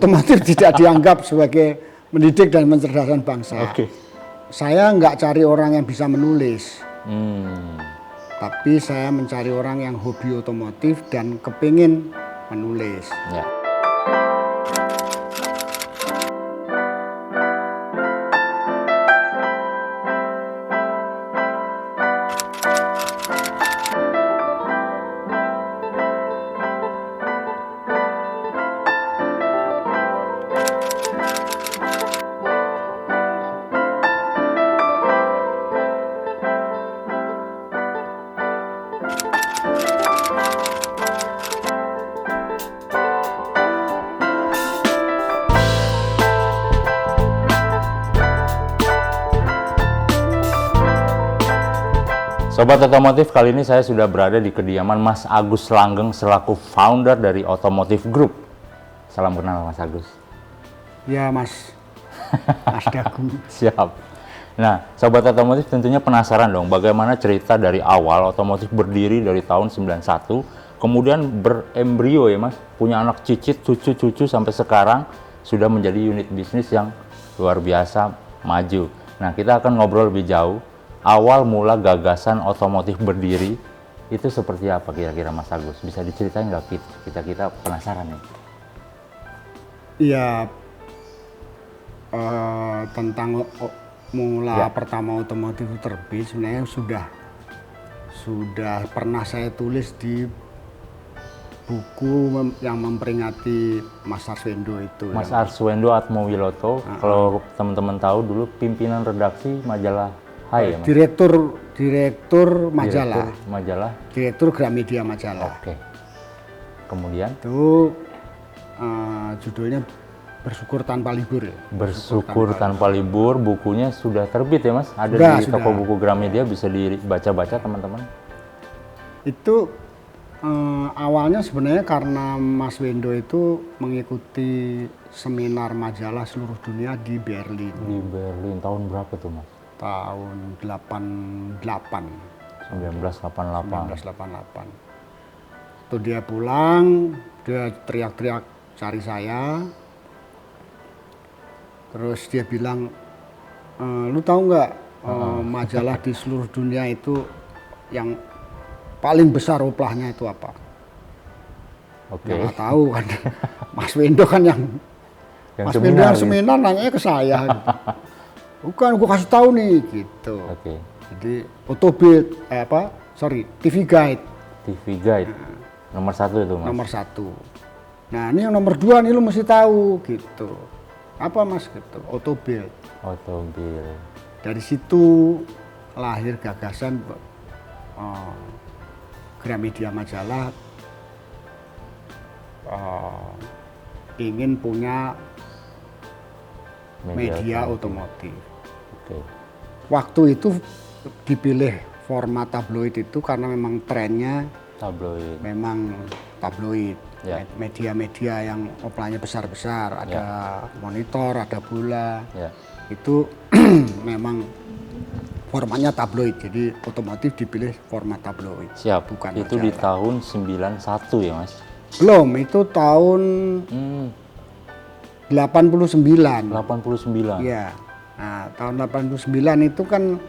otomotif tidak dianggap sebagai mendidik dan mencerdaskan bangsa. Saya nggak cari orang yang bisa menulis, tapi saya mencari orang yang hobi otomotif dan kepingin menulis. Ya. Sobat Otomotif, kali ini saya sudah berada di kediaman Mas Agus Langgeng selaku founder dari Otomotif Group. Salam kenal Mas Agus. Ya Mas, Mas Dagu. Siap. Nah, Sobat Otomotif tentunya penasaran dong bagaimana cerita dari awal Otomotif berdiri dari tahun 91, kemudian berembrio ya Mas, punya anak cicit, cucu-cucu sampai sekarang sudah menjadi unit bisnis yang luar biasa maju. Nah, kita akan ngobrol lebih jauh. Awal mula gagasan Otomotif berdiri itu seperti apa kira-kira Mas Agus? Bisa diceritain nggak kita penasaran nih? Iya, tentang mula pertama Otomotif terbit sebenarnya sudah pernah saya tulis di buku yang memperingati Mas Arswendo itu. Mas Arswendo Atmowiloto, kalau teman-teman tahu dulu pimpinan redaksi majalah Hai, ya, Direktur majalah. Direktur Gramedia Majalah. Oke. Kemudian? Itu judulnya Bersyukur Tanpa Libur ya. Bersyukur tanpa libur, bukunya sudah terbit ya Mas? Ada di toko buku Gramedia, bisa dibaca-baca teman-teman. Itu awalnya sebenarnya karena Mas Wendo itu mengikuti seminar majalah seluruh dunia di Berlin. Di Berlin, tahun berapa tuh Mas? Tahun 1988. Itu dia pulang, dia teriak-teriak cari saya. Terus dia bilang, lu tahu nggak majalah di seluruh dunia itu yang paling besar uplahnya itu apa? Oke. Nggak tahu kan. Mas Wendo kan yang Mas Wendo yang seminar nanya ke saya. Gitu. Bukan, gue kasih tahu nih gitu. Oke. Jadi Otobit, TV Guide. TV Guide. Nomor 1 itu Mas. Nomor 1. Nah ini yang nomor 2 nih lu mesti tahu gitu. Apa Mas gitu? Otobit. Dari situ lahir gagasan Gramedia Majalah ingin punya media otomotif. Waktu itu dipilih format tabloid itu karena memang trennya memang tabloid. Ya. Media-media yang oplahnya besar-besar, ada Monitor, ada Bola. Ya. Itu memang formatnya tabloid, jadi otomotif dipilih format tabloid. Siap, bukan itu majalah. Di tahun 91 ya Mas? Belum, itu tahun 89. Iya. Nah, tahun 89 itu kan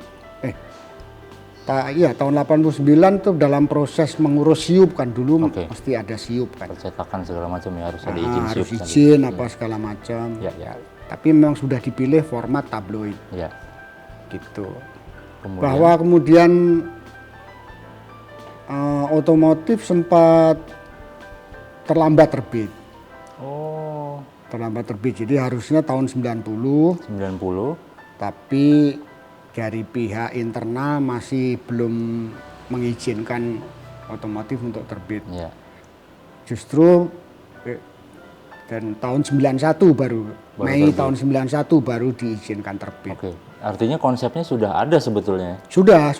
tahun 89 tuh dalam proses mengurus siup kan dulu mesti ada siup kan. Percetakan segala macam ya harus ada izin siup. Harus izin apa segala macam. Ya. Tapi memang sudah dipilih format tabloid. Ya. Gitu. Bahwa kemudian otomotif sempat terlambat terbit. Terlambat terbit, jadi harusnya tahun 90. Tapi dari pihak internal masih belum mengizinkan otomotif untuk terbit. Ya. Justru dan tahun 91 baru Mei terbit. Tahun 91 baru diizinkan terbit. Oke. Artinya konsepnya sudah ada sebetulnya? Sudah.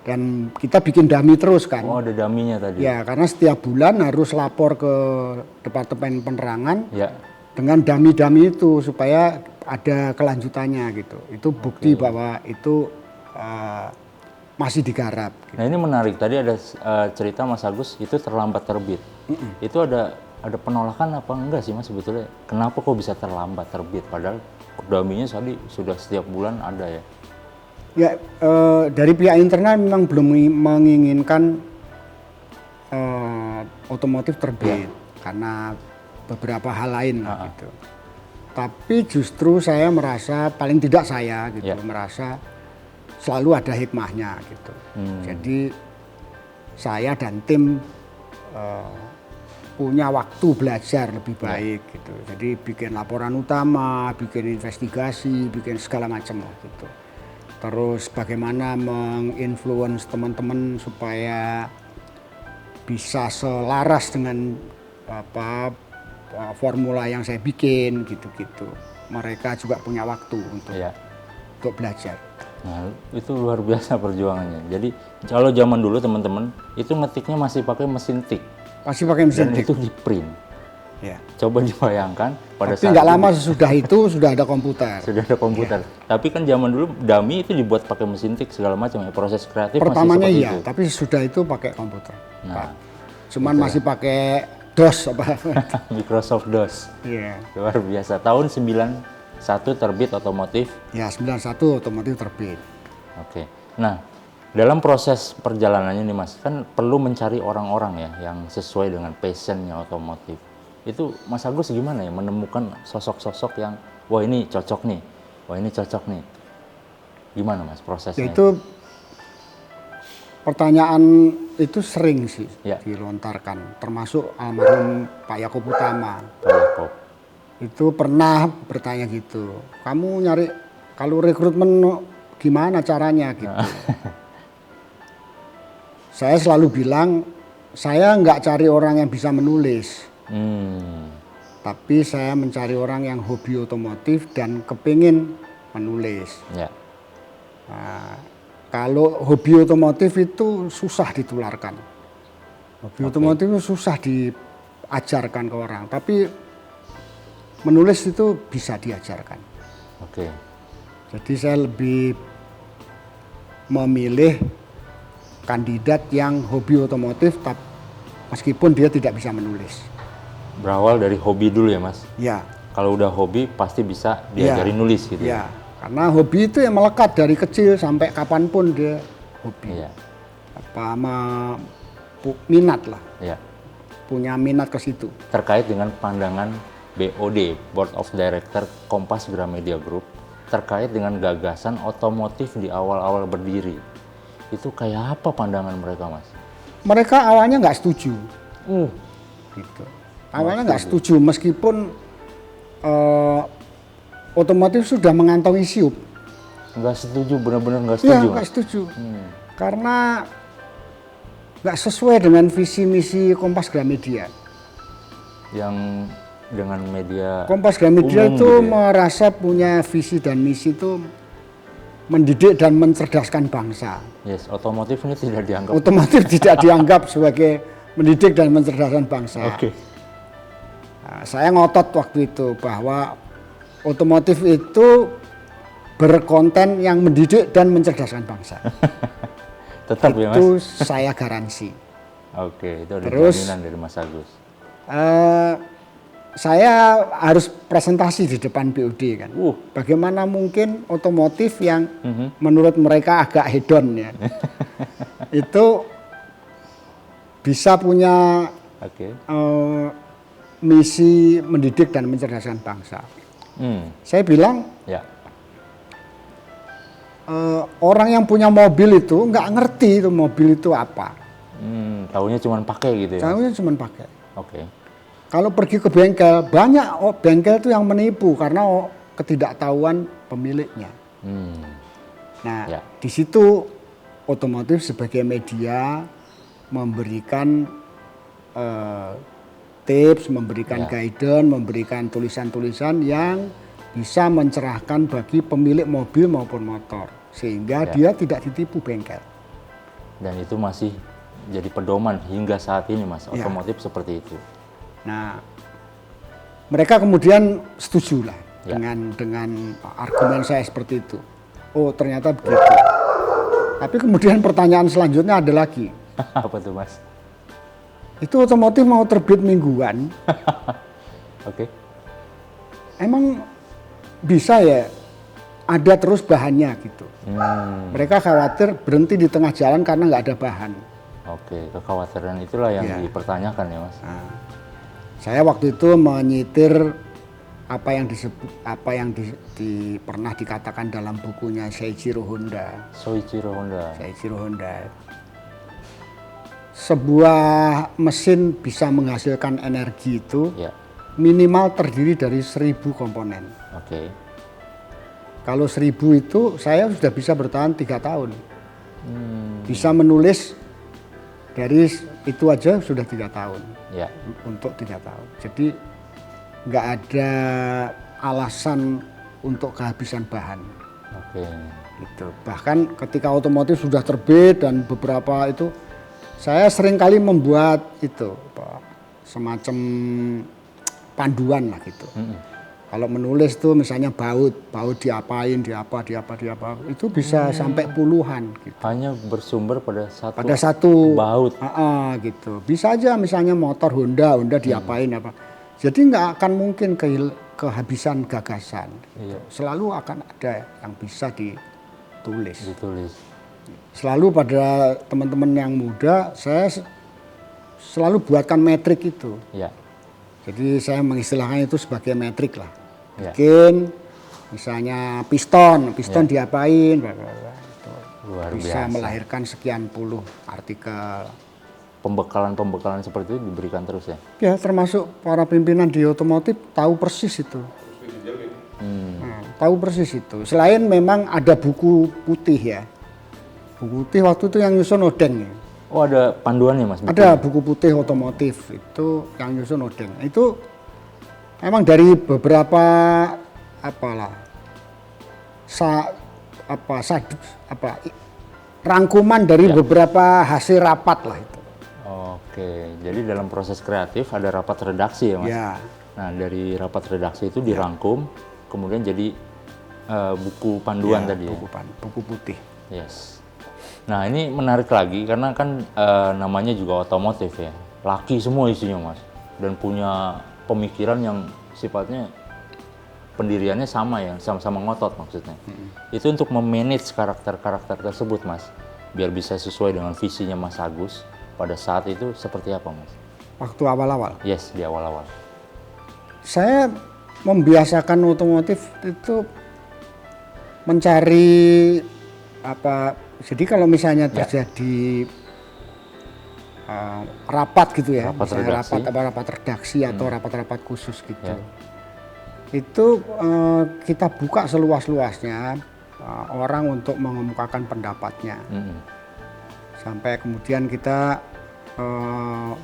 Dan kita bikin dummy terus kan. Oh, ada dummy-nya tadi. Ya, karena setiap bulan harus lapor ke Departemen Penerangan. Ya. Dengan dummy-dummy itu supaya ada kelanjutannya gitu. Itu bukti bahwa itu masih digarap. Gitu. Nah ini menarik. Tadi ada cerita Mas Agus itu terlambat terbit. Itu ada ada penolakan apa enggak sih Mas sebetulnya? Kenapa kok bisa terlambat terbit? Padahal daminya tadi sudah setiap bulan ada ya? Ya, dari pihak internal memang belum menginginkan otomotif terbit karena beberapa hal lain lah gitu. Tapi justru saya merasa, paling tidak saya gitu, merasa selalu ada hikmahnya gitu. Jadi saya dan tim punya waktu belajar lebih baik gitu. Jadi bikin laporan utama, bikin investigasi, bikin segala macam lah gitu. Terus bagaimana menginfluence teman-teman supaya bisa selaras dengan formula yang saya bikin gitu-gitu. Mereka juga punya waktu untuk belajar. Nah, itu luar biasa perjuangannya. Jadi kalau zaman dulu teman-teman itu ngetiknya masih pakai mesin tik. Masih pakai mesin tik. Dan itu di print. Ya. Coba dibayangkan pada saat nggak lama sesudah itu sudah ada komputer. Sudah ada komputer. Ya. Tapi kan zaman dulu dummy itu dibuat pakai mesin tik segala macam ya. Proses kreatif pertamanya masih iya, itu. Tapi sudah itu pakai komputer. Nah, cuman masih pakai DOS apa? Microsoft DOS. Iya. Luar biasa. Tahun 91 terbit otomotif. Ya, 91 otomotif terbit. Oke. Nah, dalam proses perjalanannya nih Mas, kan perlu mencari orang-orang ya yang sesuai dengan passionnya otomotif. Itu Mas Agus gimana ya menemukan sosok-sosok yang wah ini cocok nih, wah ini cocok nih. Gimana Mas prosesnya? Itu pertanyaan itu sering sih dilontarkan, termasuk almarhum Pak Yaakob Utama. Pak Yaakob. Itu pernah bertanya gitu, kamu nyari kalau rekrutmen gimana caranya gitu. Saya selalu bilang, saya nggak cari orang yang bisa menulis. Tapi saya mencari orang yang hobi otomotif dan kepingin menulis. Ya. Nah, kalau hobi otomotif itu susah ditularkan. Hobi otomotif itu susah diajarkan ke orang. Tapi menulis itu bisa diajarkan. Jadi saya lebih memilih kandidat yang hobi otomotif, meskipun dia tidak bisa menulis. Berawal dari hobi dulu ya Mas? Ya. Kalau udah hobi pasti bisa diajari nulis gitu ya? Karena hobi itu yang melekat dari kecil sampai kapanpun dia hobi. Minat lah. Punya minat ke situ. Terkait dengan pandangan BOD, Board of Director Kompas Gramedia Group, terkait dengan gagasan otomotif di awal-awal berdiri. Itu kayak apa pandangan mereka Mas? Mereka awalnya nggak setuju. Gitu. Awalnya nggak setuju, meskipun otomotif sudah mengantongi SIUP. Nggak setuju, benar-benar nggak setuju? Iya, nggak setuju. Karena nggak sesuai dengan visi misi Kompas Gramedia. Yang dengan media Kompas Gramedia itu gitu ya? Merasa punya visi dan misi itu mendidik dan mencerdaskan bangsa. Yes, otomotif ini tidak dianggap. Otomotif tidak dianggap sebagai mendidik dan mencerdaskan bangsa. Nah, saya ngotot waktu itu bahwa otomotif itu berkonten yang mendidik dan mencerdaskan bangsa. Tetap ya Mas? Itu saya garansi. Itu ada jaminan dari Mas Agus. Saya harus presentasi di depan BOD kan. Bagaimana mungkin otomotif yang menurut mereka agak hedon ya. Itu bisa punya misi mendidik dan mencerdaskan bangsa. Saya bilang, orang yang punya mobil itu nggak ngerti itu mobil itu apa. Taunya cuma pakai gitu ya? Taunya cuma pakai. Kalau pergi ke bengkel, banyak bengkel itu yang menipu karena ketidaktahuan pemiliknya. Nah, di situ otomotif sebagai media memberikan tips, memberikan guidance, memberikan tulisan-tulisan yang bisa mencerahkan bagi pemilik mobil maupun motor, sehingga dia tidak ditipu bengkel. Dan itu masih jadi pedoman hingga saat ini Mas, otomotif seperti itu. Nah, mereka kemudian setuju lah dengan argumen saya seperti itu. Oh, ternyata begitu. Tapi kemudian pertanyaan selanjutnya ada lagi. Apa tuh Mas? Itu otomotif mau terbit mingguan. Oke. Emang bisa ya ada terus bahannya gitu. Mereka khawatir berhenti di tengah jalan karena nggak ada bahan. Oke, kekhawatiran itulah yang dipertanyakan ya Mas. Nah, saya waktu itu menyitir apa yang pernah dikatakan dalam bukunya Soichiro Honda. Soichiro Honda. Sebuah mesin bisa menghasilkan energi itu minimal terdiri dari 1000 komponen. Oke. Kalau 1000 itu saya sudah bisa bertahan 3 tahun. Bisa menulis dari itu aja sudah 3 tahun. Untuk 3 tahun. Jadi nggak ada alasan untuk kehabisan bahan. Oke. Gitu. Bahkan ketika otomotif sudah terbit dan beberapa itu, saya sering kali membuat itu semacam panduan lah gitu. Kalau menulis tuh misalnya baut diapain, itu bisa sampai puluhan. Gitu. Hanya bersumber pada satu baut. Gitu. Bisa aja misalnya motor Honda diapain apa. Jadi nggak akan mungkin kehabisan gagasan. Gitu. Selalu akan ada yang bisa ditulis. Selalu pada teman-teman yang muda, saya selalu buatkan metrik itu. Jadi saya mengistilahkan itu sebagai metrik lah. Bikin misalnya piston diapain, bisa melahirkan sekian puluh artikel. Pembekalan seperti itu diberikan terus ya? Ya, termasuk para pimpinan di otomotif tahu persis itu. Tahu persis itu. Selain memang ada buku putih ya. Buku putih waktu itu yang nyusun Odeng ya. Oh, ada panduannya Mas? Ada buku putih otomotif itu yang nyusun Odeng. Itu memang dari beberapa rangkuman dari beberapa hasil rapat lah itu. Oke, jadi dalam proses kreatif ada rapat redaksi ya Mas? Nah, dari rapat redaksi itu dirangkum, kemudian jadi buku panduan tadi buku putih. Yes. Nah, ini menarik lagi karena kan namanya juga otomotif ya. Laki semua isinya Mas. Dan punya pemikiran yang sifatnya pendiriannya sama ya, sama-sama ngotot maksudnya. Itu untuk memanage karakter-karakter tersebut Mas. Biar bisa sesuai dengan visinya Mas Agus. Pada saat itu seperti apa Mas? Waktu awal-awal? Yes, di awal-awal. Saya membiasakan otomotif itu mencari jadi kalau misalnya terjadi rapat gitu ya, rapat redaksi atau rapat-rapat khusus gitu. Itu kita buka seluas-luasnya orang untuk mengemukakan pendapatnya. Sampai kemudian kita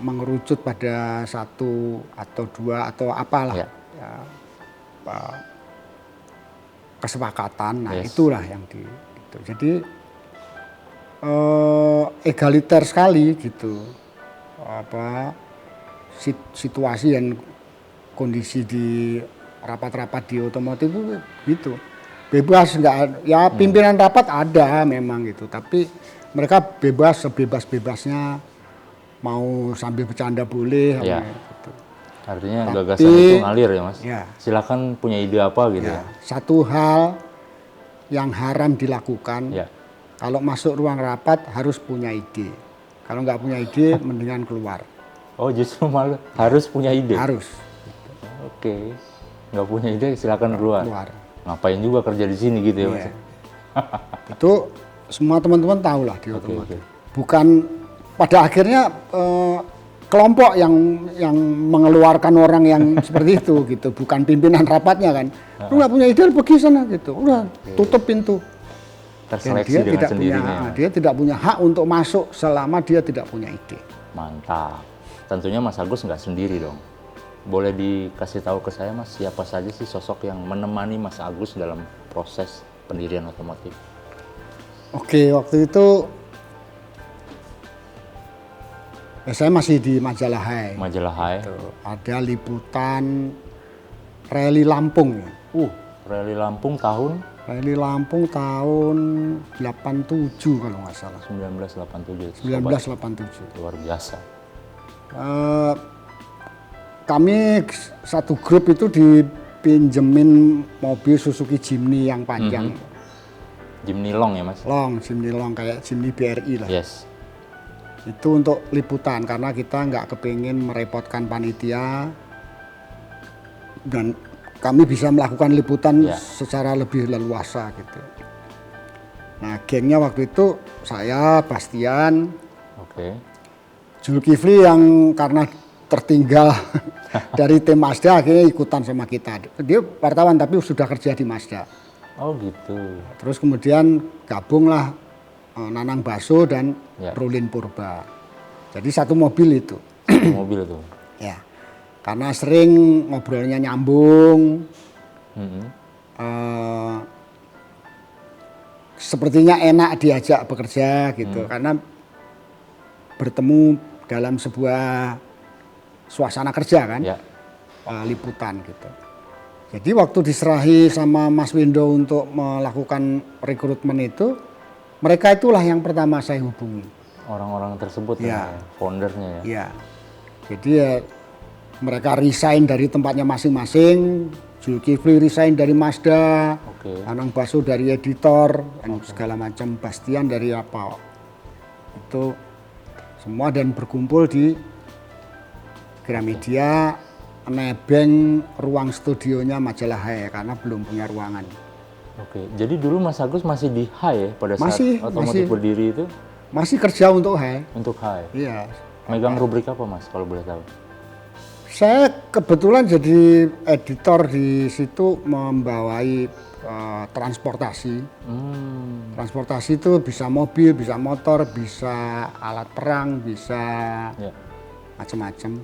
mengerucut pada 1 atau 2 atau apalah kesepakatan. Nah, itulah yang gitu. Jadi egaliter sekali gitu. Situasi dan kondisi di rapat-rapat di otomotif itu gitu. Bebas nggak ya, pimpinan rapat ada memang gitu, tapi mereka bebas sebebas-bebasnya, mau sambil bercanda boleh. Gitu. Artinya gagasan itu ngalir ya Mas? Silakan punya ide apa gitu ya. Satu hal yang haram dilakukan, kalau masuk ruang rapat harus punya ide. Kalau nggak punya ide, mendingan keluar. Oh, justru malah harus punya ide? Harus. Oke, nggak punya ide silakan keluar. Ngapain juga kerja di sini gitu ya Mas? Itu semua teman-teman tahu lah di otomotif. Bukan pada akhirnya kelompok yang mengeluarkan orang yang seperti itu gitu, bukan pimpinan rapatnya kan. Lu nggak punya ide, pergi sana gitu. Udah tutup pintu. Terseleksi dengan sendirinya. Dia tidak punya hak untuk masuk selama dia tidak punya ide. Mantap. Tentunya Mas Agus nggak sendiri dong. Boleh dikasih tahu ke saya Mas, siapa saja sih sosok yang menemani Mas Agus dalam proses pendirian otomotif? Oke, waktu itu saya masih di Majalah Hai. Ada liputan Rally Lampung. Rally Lampung tahun? Rally Lampung tahun 87 kalau nggak salah. 1987. 1987. Luar biasa. Eh, kami satu grup itu dipinjemin mobil Suzuki Jimny yang panjang. Jimny long ya Mas? Jimny long kayak Jimny BRI lah. Yes. Itu untuk liputan karena kita nggak kepingin merepotkan panitia dan kami bisa melakukan liputan secara lebih leluasa gitu. Nah, gengnya waktu itu saya, Bastian, Zulkifli yang karena tertinggal dari tim Mazda akhirnya ikutan sama kita. Dia wartawan tapi sudah kerja di Mazda. Oh gitu. Terus kemudian gabunglah Nanang Baso dan Rulin Purba. Jadi satu mobil itu. Satu mobil itu. Ya. Karena sering ngobrolnya nyambung, sepertinya enak diajak bekerja gitu, karena bertemu dalam sebuah suasana kerja kan, liputan gitu. Jadi waktu diserahi sama Mas Windo untuk melakukan rekrutmen itu, mereka itulah yang pertama saya hubungi. Orang-orang tersebut ya, foundernya ya. Iya. Jadi ya mereka resign dari tempatnya masing-masing, Zulkifli resign dari Mazda, Nanang Baso dari editor, dan segala macam, Bastian dari apa. Itu semua dan berkumpul di Gramedia, nebeng ruang studionya Majalah Hai karena belum punya ruangan. Jadi dulu Mas Agus masih di Hai ya pada saat otomotif berdiri itu? Masih kerja untuk Hai. Untuk Hai? Iya. Megang rubrik apa Mas kalau boleh tahu? Saya kebetulan jadi editor di situ membawai transportasi. Transportasi itu bisa mobil, bisa motor, bisa alat perang, bisa macam-macam.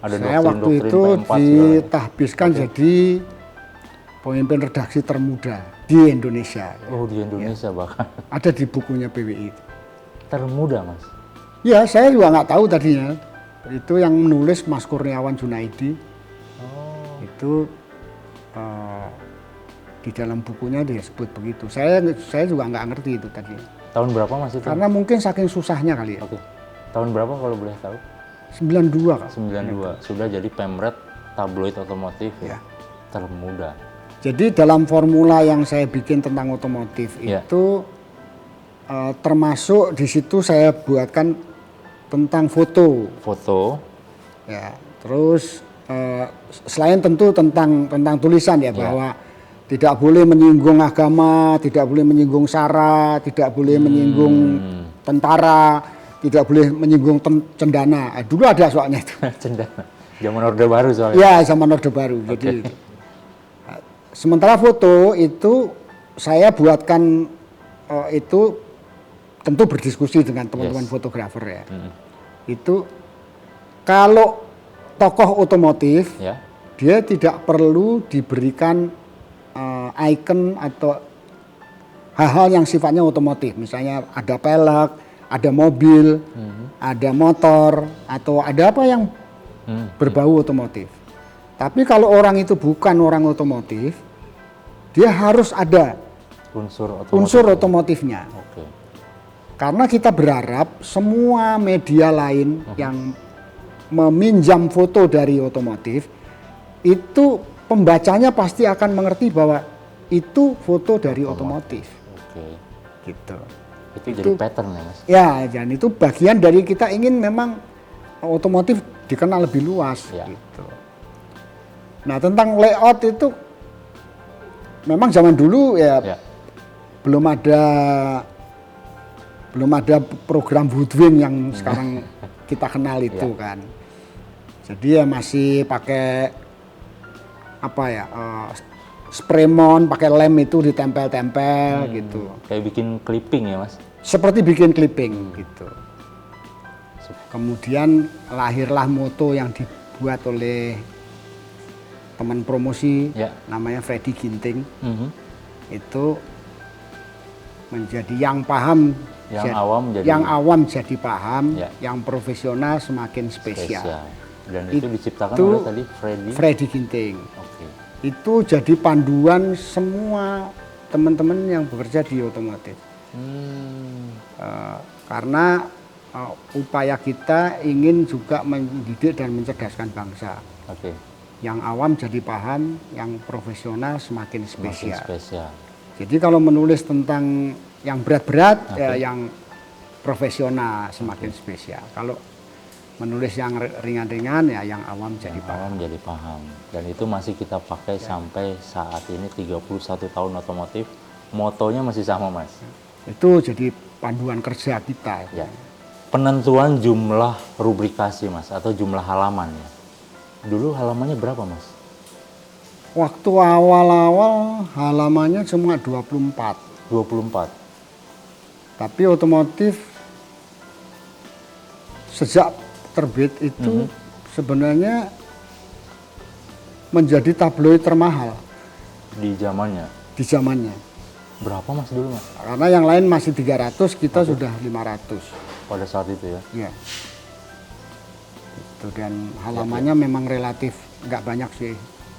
Saya waktu itu ditahbiskan jadi pemimpin redaksi termuda di Indonesia. Oh di Indonesia bahkan. Ada di bukunya PWI. Termuda Mas? Ya saya juga nggak tahu tadinya. Itu yang menulis Mas Kurniawan Junaidi. Itu di dalam bukunya disebut begitu. Saya juga nggak ngerti itu tadi. Tahun berapa Mas itu? Karena mungkin saking susahnya kali ya. Tahun berapa kalau boleh tahu? 92 kan. 92. Sudah jadi pemret tabloid otomotif ya. Termuda. Jadi dalam formula yang saya bikin tentang otomotif itu termasuk di situ saya buatkan tentang foto. Ya, terus selain tentu tentang tulisan ya, bahwa tidak boleh menyinggung agama, tidak boleh menyinggung SARA, tidak boleh menyinggung tentara, tidak boleh menyinggung cendana. Dulu ada soalnya itu. Cendana. Zaman Orde Baru soalnya. Ya, zaman Orde Baru. Jadi sementara foto itu saya buatkan itu tentu berdiskusi dengan teman-teman fotografer ya. Itu kalau tokoh otomotif dia tidak perlu diberikan icon atau hal-hal yang sifatnya otomotif. Misalnya ada pelek, ada mobil, ada motor, atau ada apa yang berbau otomotif. Tapi kalau orang itu bukan orang otomotif, dia harus ada unsur otomotifnya. Karena kita berharap semua media lain yang meminjam foto dari otomotif, itu pembacanya pasti akan mengerti bahwa itu foto dari otomotif. Gitu. Itu jadi pattern ya Mas? Ya, dan itu bagian dari kita ingin memang otomotif dikenal lebih luas. Gitu. Nah tentang layout itu memang zaman dulu belum ada program Woodwind yang sekarang kita kenal itu kan. Jadi ya masih pakai spraymon, pakai lem itu ditempel-tempel gitu. Kayak bikin clipping ya Mas? Seperti bikin clipping gitu. Kemudian lahirlah moto yang dibuat oleh teman promosi namanya Freddy Ginting. Itu menjadi yang paham, yang awam jadi paham, yang profesional semakin spesial. Dan itu diciptakan oleh tadi Freddy Ginting. Itu jadi panduan semua teman-teman yang bekerja di otomotif. Karena upaya kita ingin juga mendidik dan mencerdaskan bangsa. Oke. Yang awam jadi paham, yang profesional semakin spesial. Jadi kalau menulis tentang yang berat-berat, ya yang profesional semakin spesial. Kalau menulis yang ringan-ringan, ya yang awam jadi paham. Dan itu masih kita pakai sampai saat ini 31 tahun otomotif. Motonya masih sama, Mas. Itu jadi panduan kerja kita. Ya. Penentuan jumlah rubrikasi, Mas, atau jumlah halaman ya. Dulu halamannya berapa, Mas? Waktu awal-awal halamannya cuma 24. 24. Tapi otomotif sejak terbit itu sebenarnya menjadi tabloid termahal di zamannya. Di zamannya. Berapa, Mas, dulu, Mas? Karena yang lain masih 300, kita sudah 500. Pada saat itu ya? Iya. Itu, dan halamannya memang relatif nggak banyak sih.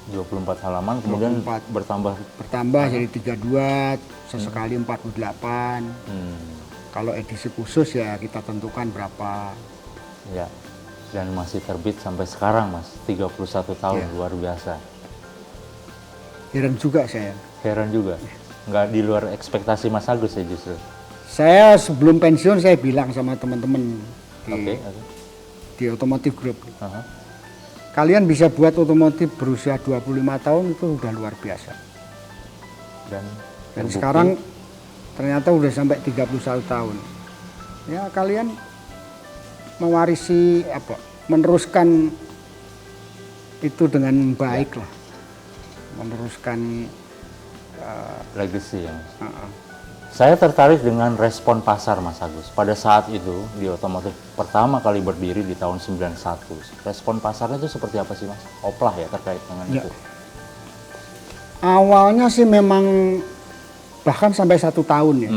24 halaman, kemudian 24. bertambah jadi 32, sesekali 48. Kalau edisi khusus ya kita tentukan berapa. Ya, dan masih terbit sampai sekarang, Mas. 31 tahun, luar biasa. Heran juga saya. Heran juga? Nggak di luar ekspektasi Mas Agus ya justru? Saya sebelum pensiun saya bilang sama teman-teman di Otomotif Group. Kalian bisa buat otomotif berusia 25 tahun itu udah luar biasa. Dan sekarang ternyata udah sampai 31 tahun. Ya kalian mewarisi meneruskan itu dengan baik lah. Meneruskan legacy ya, Mas. Saya tertarik dengan respon pasar, Mas Agus. Pada saat itu di otomotif pertama kali berdiri di tahun 91. Respon pasarnya itu seperti apa sih, Mas? Oplah ya terkait dengan itu. Awalnya sih memang bahkan sampai 1 tahun ya.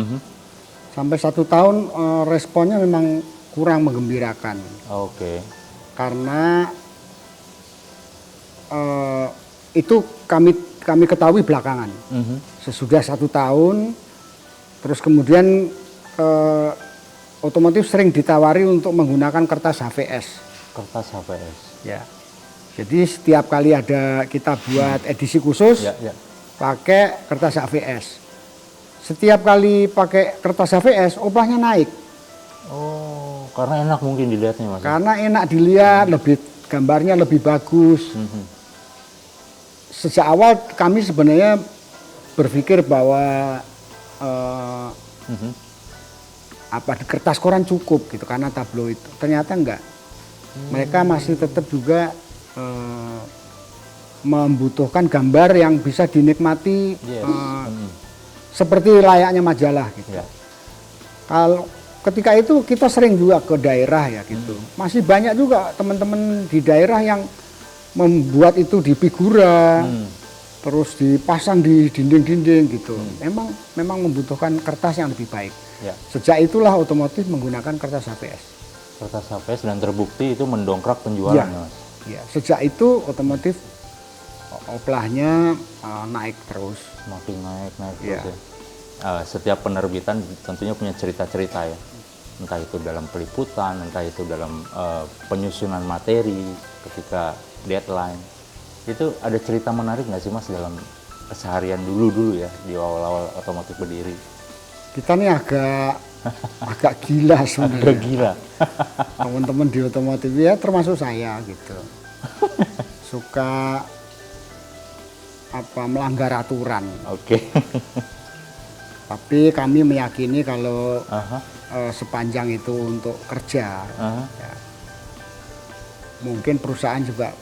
Sampai 1 tahun responnya memang kurang menggembirakan. Oke. Karena itu kami ketahui belakangan. Sesudah 1 tahun, terus kemudian otomotif sering ditawari untuk menggunakan kertas HVS. Kertas HVS. Ya. Jadi setiap kali ada kita buat edisi khusus, pakai kertas HVS. Setiap kali pakai kertas HVS, oplahnya naik. Oh, karena enak mungkin dilihatnya, Mas. Karena enak dilihat, gambarnya lebih bagus. Sejak awal kami sebenarnya berpikir bahwa di kertas koran cukup gitu karena tabloid. Ternyata enggak. Mereka masih tetap juga membutuhkan gambar yang bisa dinikmati seperti layaknya majalah gitu. Kalau ketika itu kita sering juga ke daerah ya gitu. Masih banyak juga teman-teman di daerah yang membuat itu di figura, terus dipasang di dinding-dinding gitu. Memang membutuhkan kertas yang lebih baik. Sejak itulah otomotif menggunakan kertas HVS. Kertas HVS dan terbukti itu mendongkrak penjualan, Mas. Ya, sejak itu otomotif oplahnya naik terus. Makin naik terus ya. Setiap penerbitan tentunya punya cerita-cerita ya. Entah itu dalam peliputan, entah itu dalam penyusunan materi ketika deadline. Itu ada cerita menarik nggak sih, Mas, dalam keseharian dulu ya di awal-awal otomotif berdiri? Kita nih agak gila sebenarnya. Agak gila. Teman-teman di otomotif ya termasuk saya gitu. Suka melanggar aturan. Oke. Tapi kami meyakini kalau sepanjang itu untuk kerja, ya, mungkin perusahaan juga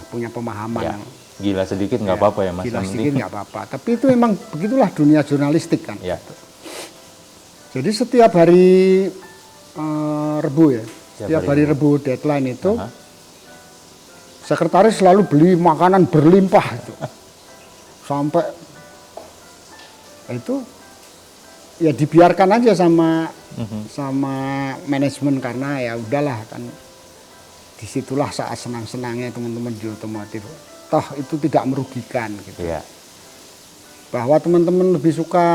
punya pemahaman yang gila sedikit nggak apa-apa ya, Mas. Gila sedikit nggak apa-apa. Tapi itu memang begitulah dunia jurnalistik kan. Ya. Jadi setiap hari Rebu ya, setiap hari Rebu deadline itu, sekretaris selalu beli makanan berlimpah itu. Sampai itu ya dibiarkan aja sama manajemen karena ya udahlah kan disitulah saat senang-senangnya teman-teman di otomotif. Toh itu tidak merugikan gitu. Yeah. Bahwa teman-teman lebih suka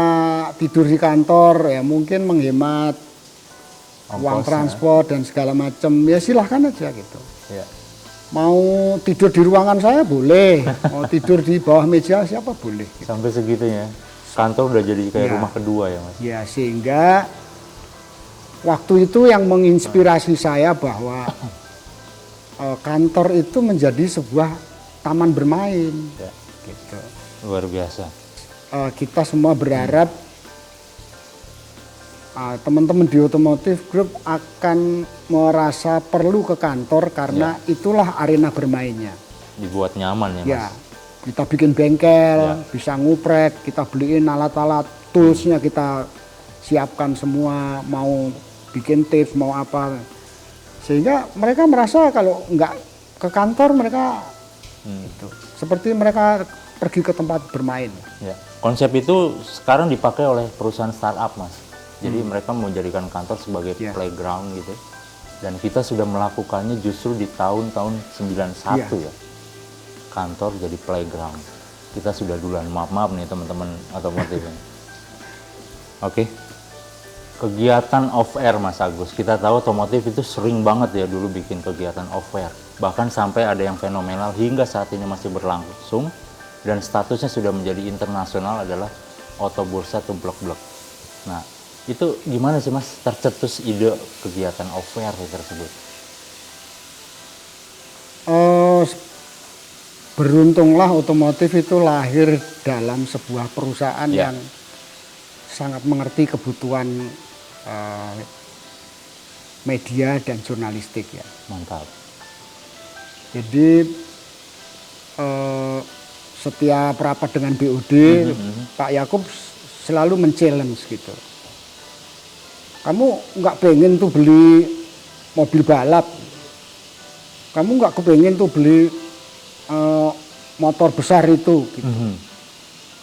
tidur di kantor ya mungkin menghemat uang transport dan segala macam, ya silahkan aja gitu. Ya. Mau tidur di ruangan saya boleh, mau tidur di bawah meja siapa boleh. Gitu. Sampai segitunya, kantor udah jadi kayak rumah kedua ya Mas? Ya, sehingga waktu itu yang menginspirasi saya bahwa kantor itu menjadi sebuah taman bermain. Ya. Gitu. Luar biasa. Kita semua berharap teman-teman di Otomotif Group akan merasa perlu ke kantor karena itulah arena bermainnya. Dibuat nyaman ya Mas? Ya, kita bikin bengkel, bisa nguprek, kita beliin alat-alat, toolsnya kita siapkan semua, mau bikin tips, mau apa. Sehingga mereka merasa kalau nggak ke kantor mereka gitu. Seperti mereka pergi ke tempat bermain. Ya. Konsep itu sekarang dipakai oleh perusahaan startup Mas. Jadi mereka menjadikan kantor sebagai playground gitu. Dan kita sudah melakukannya justru di tahun-tahun 91 ya. Kantor jadi playground. Kita sudah duluan, maaf nih teman-teman otomotif. Oke. Kegiatan off-air Mas Agus. Kita tahu otomotif itu sering banget ya dulu bikin kegiatan off-air. Bahkan sampai ada yang fenomenal hingga saat ini masih berlangsung. Dan statusnya sudah menjadi internasional adalah Otobursa Tumplek-Blek. Nah, itu gimana sih Mas tercetus ide kegiatan off-air tersebut? Beruntunglah Otomotif itu lahir dalam sebuah perusahaan yang sangat mengerti kebutuhan media dan jurnalistik ya. Mantap. Jadi setiap rapat dengan BOD, Pak Yakub selalu men-challenge gitu. Kamu nggak pengen tuh beli mobil balap, kamu nggak kepengen tuh beli motor besar itu, gitu.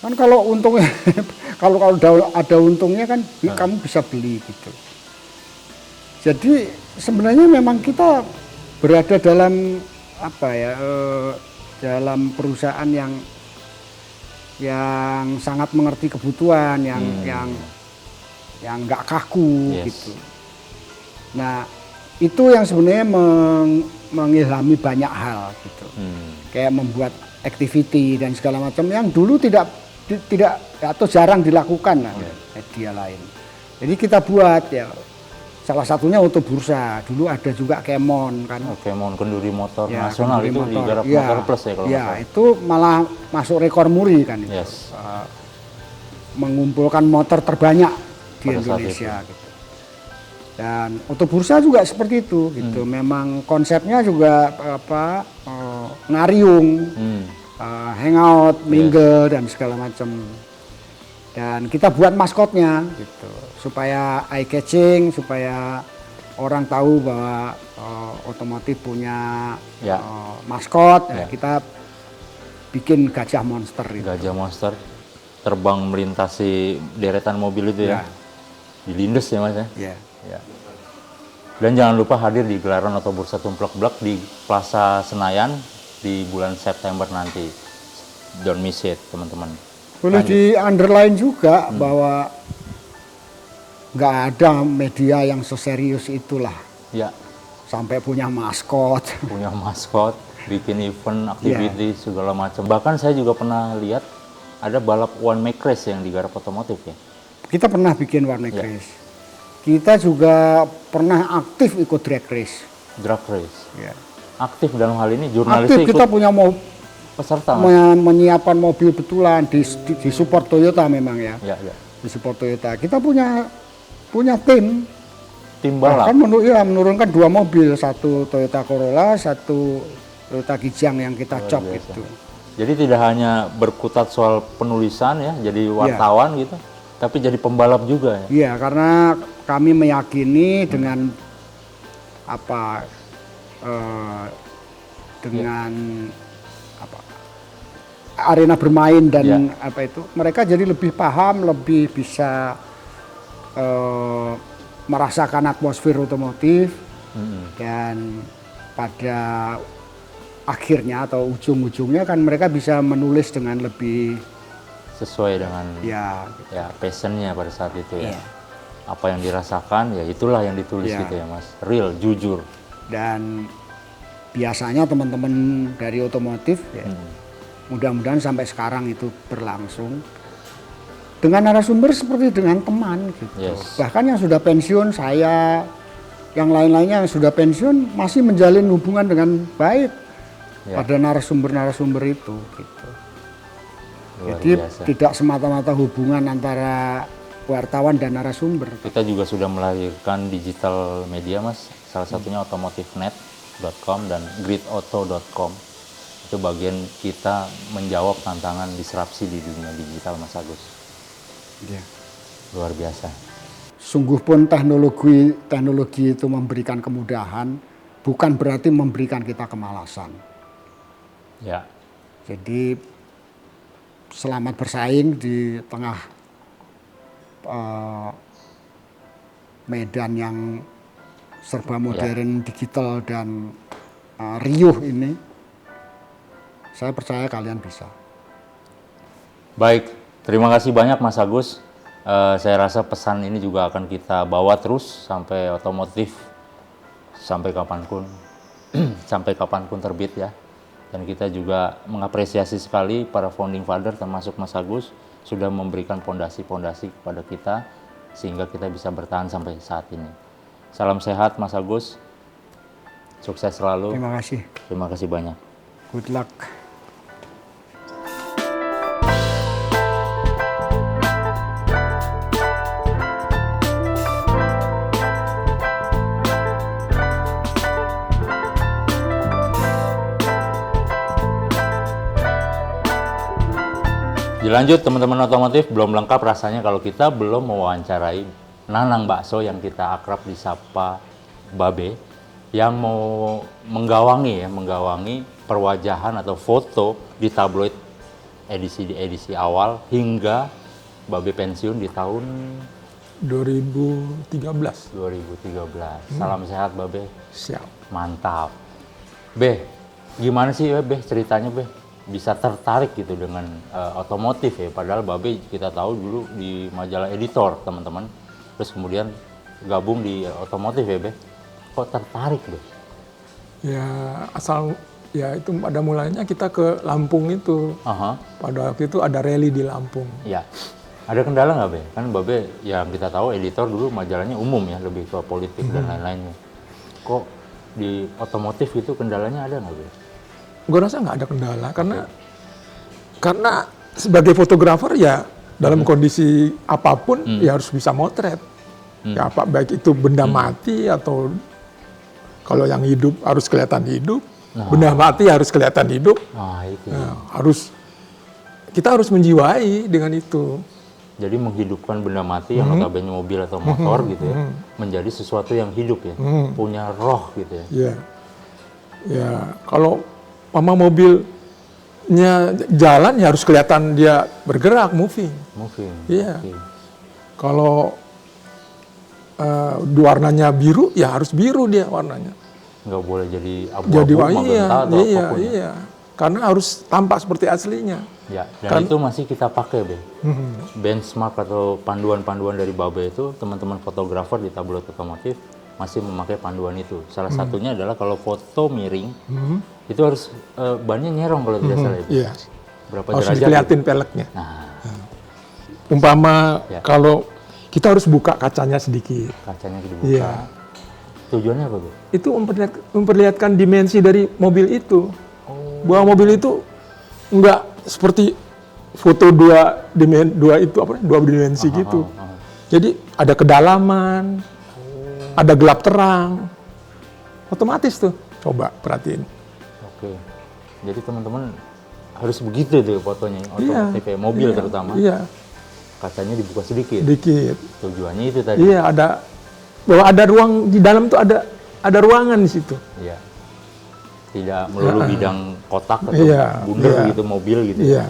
Kan kalau untungnya, kalau ada untungnya kan kamu bisa beli gitu. Jadi sebenarnya memang kita berada dalam apa ya, dalam perusahaan yang sangat mengerti kebutuhan, yang nggak kaku gitu. Nah itu yang sebenarnya mengilhami banyak hal gitu, kayak membuat activity dan segala macam yang dulu tidak atau jarang dilakukan lah media lain. Jadi kita buat ya, salah satunya Otobursa, dulu ada juga Kemon kan. Kemon Kenduri Motor Nasional itu digarap Motor Plus ya kalau ya itu malah masuk rekor muri kan itu. Mengumpulkan motor terbanyak di Indonesia gitu. Dan Otobursa juga seperti itu gitu. Memang konsepnya juga ngariung, hangout, mingle dan segala macam. Dan kita buat maskotnya gitu supaya eye catching, supaya orang tahu bahwa Otomotif punya maskot. Kita bikin gajah monster itu. Gajah monster terbang melintasi deretan mobil itu ya. Dilindes ya Mas ya. Dan jangan lupa hadir di gelaran Otobursa Tumplek-Blek di Plaza Senayan di bulan September nanti. Don't miss it teman-teman. Boleh di underline juga bahwa nggak ada media yang seserius itulah. Sampai punya maskot. Punya maskot, bikin event, aktiviti segala macam. Bahkan saya juga pernah lihat ada balap one make race yang digarap Otomotif ya. Kita pernah bikin one make race. Kita juga pernah aktif ikut drag race. Drag race. Aktif dalam hal ini jurnalistik. Aktif, kita punya peserta menyiapkan mobil betulan di support Toyota memang ya. Di support Toyota. Kita punya tim balap. Kan menurunkan 2 mobil, satu Toyota Corolla, satu Toyota Kijang yang kita cop itu. Jadi tidak hanya berkutat soal penulisan ya, jadi wartawan gitu, tapi jadi pembalap juga ya. Iya, karena kami meyakini dengan arena bermain dan mereka jadi lebih paham, lebih bisa merasakan atmosfer otomotif, dan pada akhirnya atau ujung-ujungnya kan mereka bisa menulis dengan lebih sesuai dengan passionnya pada saat itu ya. Apa yang dirasakan, ya itulah yang ditulis gitu ya Mas. Real, jujur. Dan biasanya teman-teman dari otomotif, ya, mudah-mudahan sampai sekarang itu berlangsung. Dengan narasumber seperti dengan teman gitu. Yes. Bahkan yang sudah pensiun, saya, yang lain-lainnya yang sudah pensiun masih menjalin hubungan dengan baik pada narasumber-narasumber itu gitu. Jadi tidak semata-mata hubungan antara wartawan dan narasumber. Kita juga sudah melahirkan digital media Mas, salah satunya otomotifnet.com dan gridauto.com. Itu bagian kita menjawab tantangan disrupsi di dunia digital Mas Agus. Ya. Luar biasa. Sungguh pun teknologi itu memberikan kemudahan, bukan berarti memberikan kita kemalasan. Ya. Jadi selamat bersaing di tengah medan yang serba modern, digital dan riuh ini. Saya percaya kalian bisa. Baik, terima kasih banyak Mas Agus. Saya rasa pesan ini juga akan kita bawa terus sampai otomotif, sampai kapanpun, sampai kapanpun terbit ya. Dan kita juga mengapresiasi sekali para founding father termasuk Mas Agus sudah memberikan pondasi-pondasi kepada kita sehingga kita bisa bertahan sampai saat ini. Salam sehat Mas Agus, sukses selalu. Terima kasih. Terima kasih banyak. Good luck. Dilanjut teman-teman otomotif, belum lengkap rasanya kalau kita belum mewawancarai Nanang Bakso yang kita akrab disapa Babe, yang mau menggawangi perwajahan atau foto di tabloid edisi awal hingga Babe pensiun di tahun 2013. Salam sehat Babe. Siap. Mantap. Be, gimana sih Be ceritanya Be? Bisa tertarik gitu dengan otomotif ya, padahal Babe kita tahu dulu di majalah editor teman-teman, terus kemudian gabung di otomotif ya Be, kok tertarik Be? Ya asal ya itu pada mulanya kita ke Lampung itu, pada waktu itu ada rally di Lampung. Ya, ada kendala nggak Be? Kan Babe yang kita tahu editor dulu majalahnya umum ya, lebih ke politik dan lain-lainnya. Kok di otomotif itu kendalanya ada nggak Be? Gue rasa nggak ada kendala karena sebagai fotografer ya dalam kondisi apapun ya harus bisa motret. Ya apa baik itu benda mati atau kalau yang hidup harus kelihatan hidup, benda mati harus kelihatan hidup. Itu. Nah, kita harus menjiwai dengan itu. Jadi menghidupkan benda mati yang notabene mobil atau motor gitu ya, menjadi sesuatu yang hidup ya, punya roh gitu ya. Iya. Ya, kalau mobilnya jalan ya harus kelihatan dia bergerak, moving. Iya. Kalau warnanya biru ya harus biru dia warnanya. Nggak boleh jadi abu-abu, magenta atau apapun. Iya. Karena harus tampak seperti aslinya. Ya, dan itu masih kita pakai Be. Benchmark atau panduan-panduan dari Babe itu teman-teman fotografer di tabloid otomotif masih memakai panduan itu. Salah satunya adalah kalau foto miring, itu harus bannya nyerong kalau tidak salah. Iya. Berapa harus derajat? Dikeliatin peleknya. Umpama kalau kita harus buka kacanya sedikit. Kacanya dibuka. Iya. Tujuannya apa, Bu? Itu memperlihatkan dimensi dari mobil itu. Bahwa mobil itu enggak seperti foto dua dimensi gitu. Jadi ada kedalaman, ada gelap terang, otomatis tuh. Coba perhatiin. Oke. Jadi teman-teman harus begitu tuh fotonya, otomotif mobil terutama. Iya. Kacanya dibuka sedikit. Tujuannya itu tadi. Iya, bahwa ada ruang di dalam tuh ada ruangan di situ. Iya. Tidak melulu bidang kotak atau bundar gitu mobil gitu. Iya.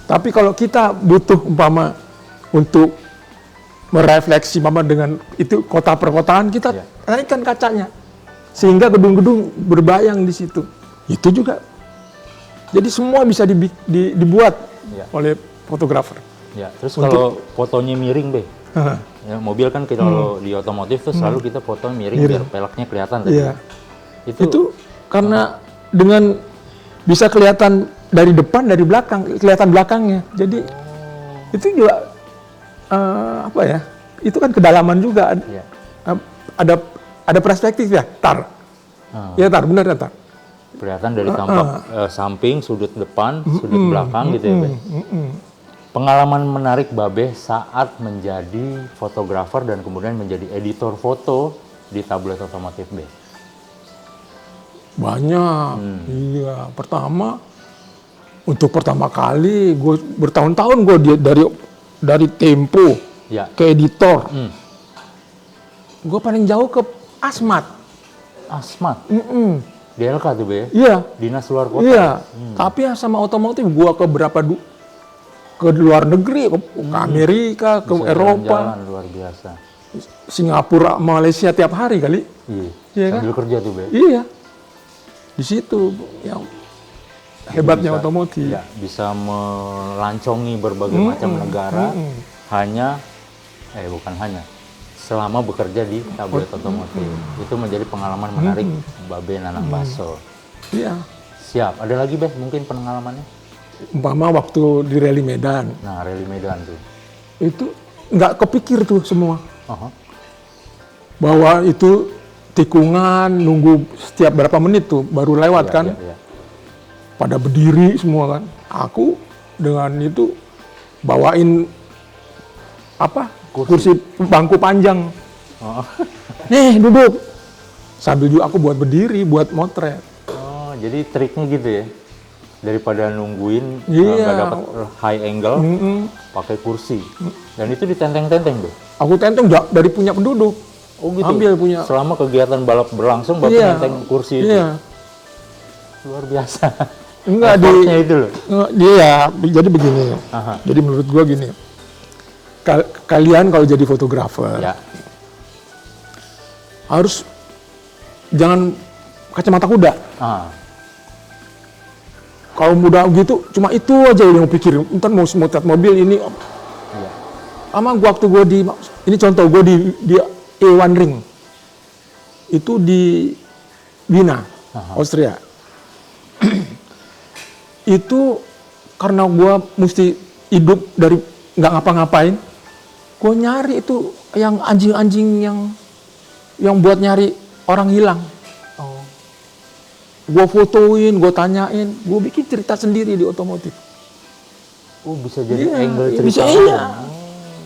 Tapi kalau kita butuh umpama untuk merefleksi dengan itu kota perkotaan, kita naikkan kacanya sehingga gedung-gedung berbayang di situ. Itu juga. Jadi semua bisa dibuat oleh fotografer. Ya, terus kalau fotonya miring Be, Ya, mobil kan kalau di otomotif tuh selalu kita foto miring biar peleknya kelihatan. Iya. Itu karena dengan bisa kelihatan dari depan, dari belakang, kelihatan belakangnya. Jadi itu juga apa ya? Itu kan kedalaman juga. Iya. Ada perspektif ya, Tar. Ya Tar, benar ya Tar. Kelihatan dari tampak samping, sudut depan, sudut belakang gitu ya, Be. Pengalaman menarik Babe saat menjadi fotografer dan kemudian menjadi editor foto di tabloid otomotif, Be. Banyak. Iya, untuk pertama kali gue bertahun-tahun gue dari Tempo ke editor. Gue paling jauh ke Asmat. Asmat? DLK tuh, Be? Iya. Dinas luar kota? Iya. Tapi ya sama otomotif gue ke luar negeri, ke Amerika, ke Eropa. Jalan luar biasa. Singapura, Malaysia tiap hari kali. Iya kan? Sambil kerja tuh, Be? Iya. Di situ yang hebatnya otomotif. Ya, bisa melancongi berbagai macam negara selama bekerja di tabloid otomotif. Itu menjadi pengalaman menarik Babe Nanang Baso. Iya. Siap. Ada lagi, Be, mungkin pengalamannya? Umpama waktu di Rally Medan. Nah, Rally Medan tuh. Itu nggak kepikir tuh semua. Bahwa itu tikungan, nunggu setiap berapa menit tuh baru lewat kan. Iya. Pada berdiri semua kan. Aku dengan itu bawain kursi bangku panjang. Nih duduk. Sambil juga aku buat berdiri, buat motret. Oh, jadi triknya gitu ya? Daripada nungguin nggak dapat high angle, pakai kursi. Dan itu ditenteng-tenteng, Be? Aku tenteng dari punya penduduk. Oh gitu? Ambil punya. Selama kegiatan balap berlangsung, Bapak nenteng kursi itu? Iya. Luar biasa. Enggak itu loh? Iya, jadi begini. Jadi menurut gua gini. Kalian kalau jadi fotografer, harus jangan kacamata kuda. Kalau muda gitu, cuma itu aja yang pikir. Ntar mau motret mobil ini. Sama waktu gue ini contoh gue di A1 Ring. Itu di Wina, Austria. Itu karena gue mesti hidup dari nggak ngapa-ngapain, gue nyari itu yang anjing-anjing yang buat nyari orang hilang. Gue fotoin, gue tanyain, gue bikin cerita sendiri di otomotif. Oh, bisa jadi angle cerita. Bisa, iya.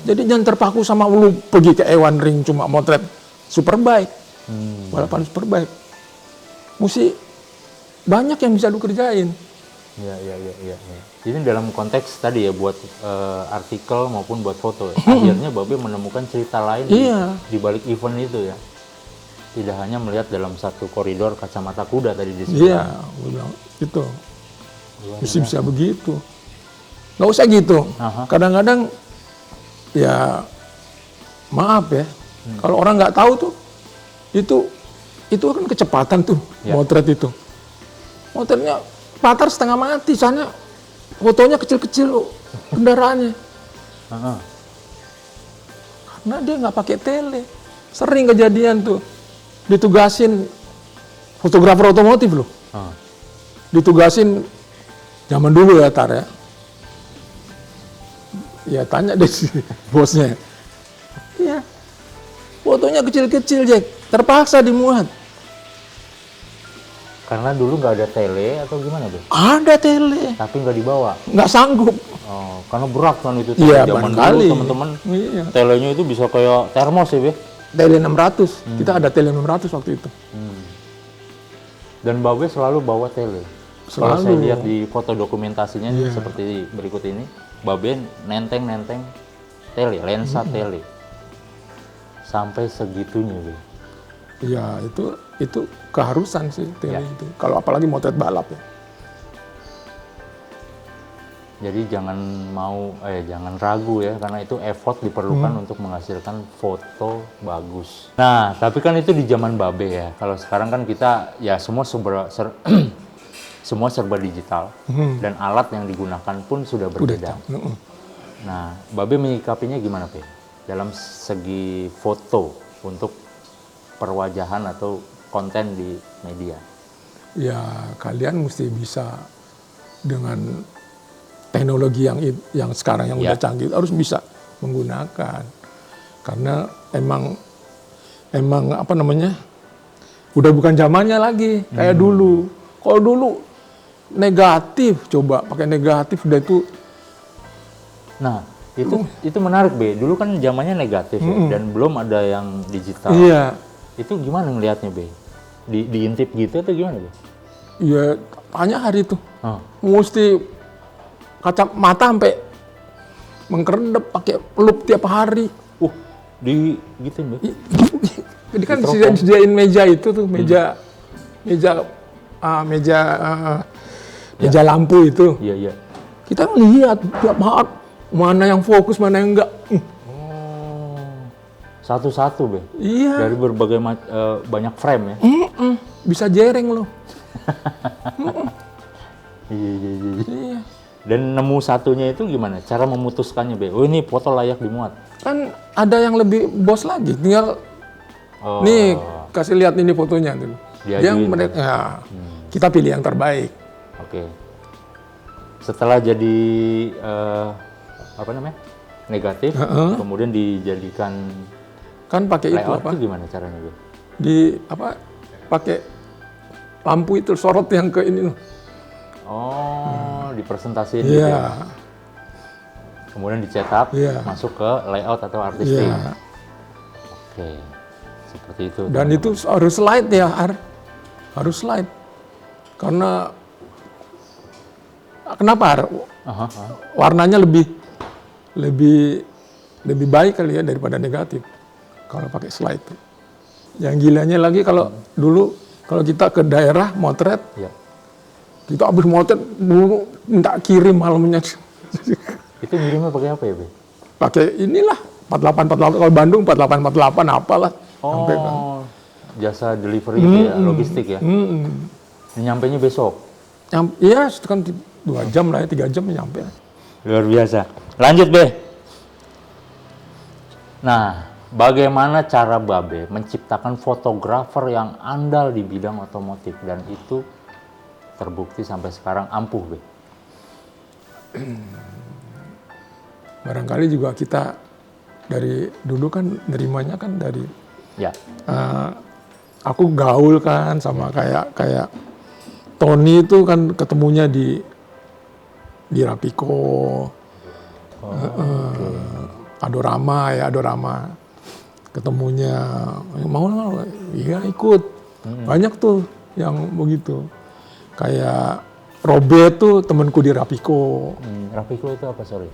Jadi jangan terpaku sama lu pergi ke A1 Ring cuma motret Superbike, balapan Superbike. Mesti banyak yang bisa lu kerjain. Iya. Jadi dalam konteks tadi ya buat artikel maupun buat foto, akhirnya Babe menemukan cerita lain di balik event itu ya. Tidak hanya melihat dalam satu koridor kacamata kuda tadi di sini. Iya, gue bilang itu. Bisa begitu. Nggak usah gitu. Kadang-kadang ya maaf ya, kalau orang nggak tahu tuh, itu kan kecepatan tuh motret itu. Motretnya patar setengah mati, soalnya fotonya kecil-kecil kendaraannya. Karena dia nggak pakai tele. Sering kejadian tuh. Ditugasin fotografer otomotif loh. Ditugasin zaman dulu ya Tar ya. Ya tanya deh si bosnya. Iya. Fotonya kecil-kecil Jack, terpaksa dimuat. Karena dulu nggak ada tele atau gimana Be? Ada tele. Tapi nggak dibawa. Nggak sanggup. Oh, karena berat kan itu tele zaman dulu teman-teman. Telenya itu bisa kayak termos ya Be? Tele 600, kita ada tele 600 waktu itu. Dan Babe selalu bawa tele. Kalau saya lihat di foto dokumentasinya seperti berikut ini, Babe nenteng tele, lensa tele. Sampai segitunya, Be. Iya, itu keharusan sih tele itu. Kalau apalagi motret balap ya. Jadi jangan ragu ya, karena itu effort diperlukan untuk menghasilkan foto bagus. Nah, tapi kan itu di zaman Babe ya. Kalau sekarang kan kita ya semua serba digital dan alat yang digunakan pun sudah berbeda. Nah, Babe menyikapinya gimana, Pe? dalam segi foto untuk perwajahan atau konten di media? Ya kalian mesti bisa dengan teknologi yang sekarang yang udah canggih harus bisa menggunakan, karena emang apa namanya udah bukan zamannya lagi kayak dulu. Kalau dulu negatif, coba pakai negatif udah itu. Nah itu menarik Be. Dulu kan zamannya negatif ya, dan belum ada yang digital. Iya. Itu gimana ngelihatnya Be? Diintip gitu atau gimana Be? Iya, tanya hari itu. Mesti kacamata sampai mengkerendap pakai pelup tiap hari. Di gitu Be. Jadi kan disediain meja itu tuh, meja lampu itu. Iya. Kita lihat tiap hari mana yang fokus, mana yang enggak. Satu-satu Be. Iya. Dari berbagai banyak frame ya. Bisa jereng loh. Iya. Dan nemu satunya itu gimana? Cara memutuskannya Be. Oh ini foto layak dimuat. Kan ada yang lebih bos lagi, tinggal nih kasih lihat ini fotonya tuh. Yang mereka kita pilih yang terbaik. Oke. Setelah jadi negatif, kemudian dijadikan kan pakai itu layout apa? Itu gimana caranya Be? Pakai lampu itu sorot yang ke ini loh. Dipresentasiin gitu ya. Kemudian dicetak, masuk ke layout atau artistik. Oke, seperti itu. Dan itu harus slide ya, harus slide. Karena kenapa? Warnanya lebih baik kali ya daripada negatif kalau pakai slide. Yang gilanya lagi kalau dulu kalau kita ke daerah motret, kita habis motret minta kirim malamnya. Itu ngirimnya pakai apa ya Be? Pakai inilah 4848, kalau Bandung 4848 apalah. Sampai kan. Jasa delivery itu ya, logistik ya. Nyampainya besok. Iya, itu kan 2 jam lah ya, 3 jam nyampe. Luar biasa. Lanjut Be. Nah, bagaimana cara Babe menciptakan fotografer yang andal di bidang otomotif dan itu terbukti sampai sekarang ampuh Be? Barangkali juga kita dari dulu kan nerimanya kan dari aku gaul kan sama kayak Tony itu kan ketemunya di Rapiko, Adorama ketemunya mau iya ikut. Banyak tuh yang begitu. Kayak Robert tuh temanku di Rapiko. Rapiko itu apa, sorry?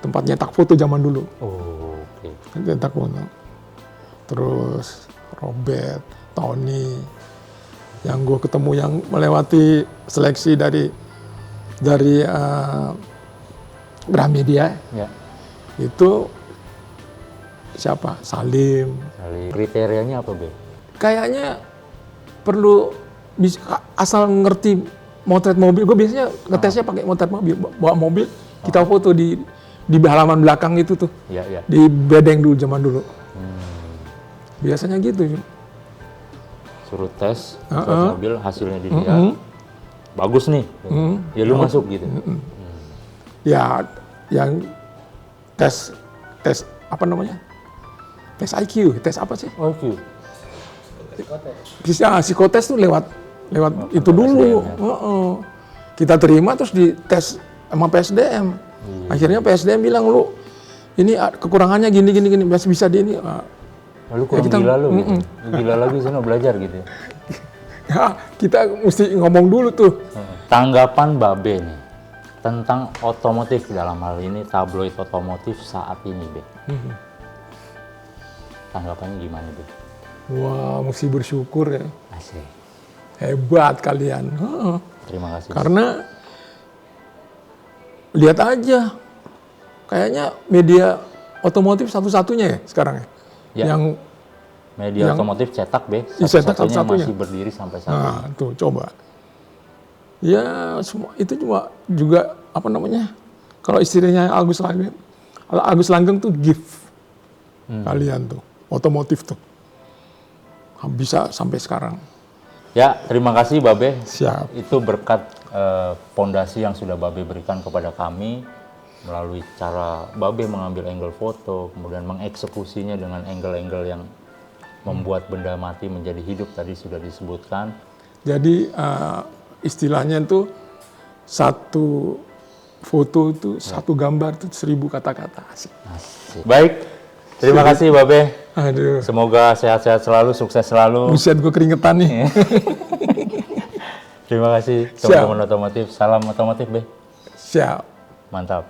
Tempat nyetak foto zaman dulu. Oke. Nyetak foto. Terus Robert, Tony, yang gue ketemu yang melewati seleksi dari Gramedia. Ya. Itu siapa? Salim. Kriterianya apa, Be? Kayaknya perlu asal ngerti motret mobil. Gue biasanya ngetesnya pakai motret mobil, bawa mobil, kita foto di halaman belakang itu tuh. Iya. Di bedeng dulu, zaman dulu. Biasanya gitu. Suruh tes mobil, hasilnya dilihat. Bagus nih. Ya lu masuk gitu. Ya, yang tes apa namanya? Tes IQ, tes apa sih? IQ. Psikotes tuh lewat itu dulu. Kita terima terus dites sama PSDM. Akhirnya PSDM bilang, lu ini kekurangannya gini masih bisa di ini. Lalu kurang gila lu, gitu. Gila lagi sana belajar gitu. Ya, kita mesti ngomong dulu tuh. Tanggapan Babe nih tentang otomotif, dalam hal ini tabloid otomotif saat ini, Be. Tanggapannya gimana, Be? Wah, mesti bersyukur ya. Asik. Hebat kalian. Terima kasih. Karena lihat aja, kayaknya media otomotif satu-satunya ya sekarang ya. Yang media otomotif cetak, Be. Satu-satunya masih berdiri sampai saat ini. Nah, tuh coba. Ya, semua itu juga apa namanya? Kalau istilahnya Agus Langgeng tuh gift. kalian tuh, otomotif tuh. Bisa sampai sekarang. Ya, terima kasih Babe. Siap. Itu berkat fondasi yang sudah Babe berikan kepada kami melalui cara Babe mengambil angle foto, kemudian mengeksekusinya dengan angle-angle yang membuat benda mati menjadi hidup tadi sudah disebutkan. Jadi istilahnya itu satu foto itu satu gambar itu 1000 kata-kata. Asik. Baik, terima kasih Babe. Aduh. Semoga sehat-sehat selalu, sukses selalu. Buset, gue keringetan nih. Terima kasih teman-teman otomotif. Salam otomotif, Be. Siap. Mantap.